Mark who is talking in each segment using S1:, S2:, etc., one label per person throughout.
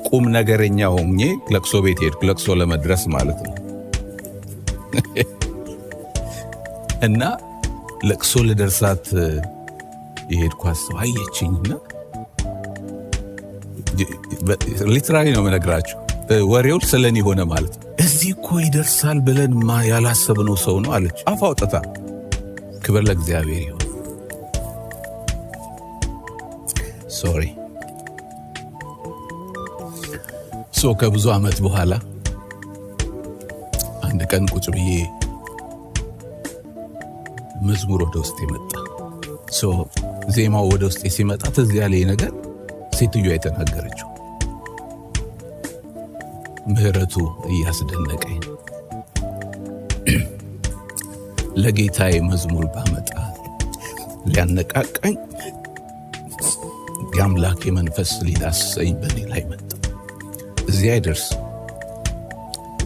S1: ቁም ነገረኛ ሆኜ ለቅሶ ቤት ሄድኩ፣ ለቅሶ ለመድረስ ማለት ነው። እና ለቅሶ ልደርሳት የሄድኳት ሰው አየችኝና ሊትራሊ ነው የምነግራችሁ፣ ወሬው ስለኔ ሆነ ማለት ነው። እዚህ እኮ ይደርሳል ብለን ያላሰብነው ሰው ነው አለች፣ አፍ አውጥታ። ክብር ለእግዚአብሔር ይሁን። ሶሪ ከብዙ ዓመት በኋላ አንድ ቀን ቁጭ ብዬ መዝሙር ወደ ውስጥ መጣ። ዜማው ወደ ውስጥ ሲመጣ ትዝ ያለኝ ነገር ሴትዮዋ የተናገረችው ምህረቱ እያስደነቀኝ ለጌታዬ መዝሙር ባመጣ ሊያነቃቃኝ የአምላኬ መንፈስ ሊዳስሰኝ በእኔ ላይ መጣ። እዚህ አይደርስ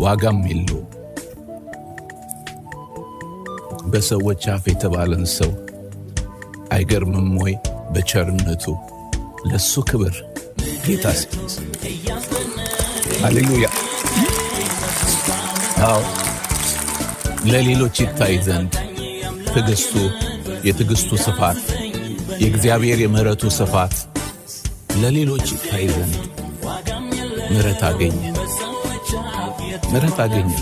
S1: ዋጋም የለውም። በሰዎች አፍ የተባለን ሰው አይገርምም ወይ? በቸርነቱ ለሱ ክብር ጌታ ሲስ ሃሌሉያ። አዎ ለሌሎች ይታይ ዘንድ ትዕግስቱ፣ የትዕግስቱ ስፋት፣ የእግዚአብሔር የምህረቱ ስፋት ለሌሎች ይታይ ዘንድ ምሕረት አገኘ።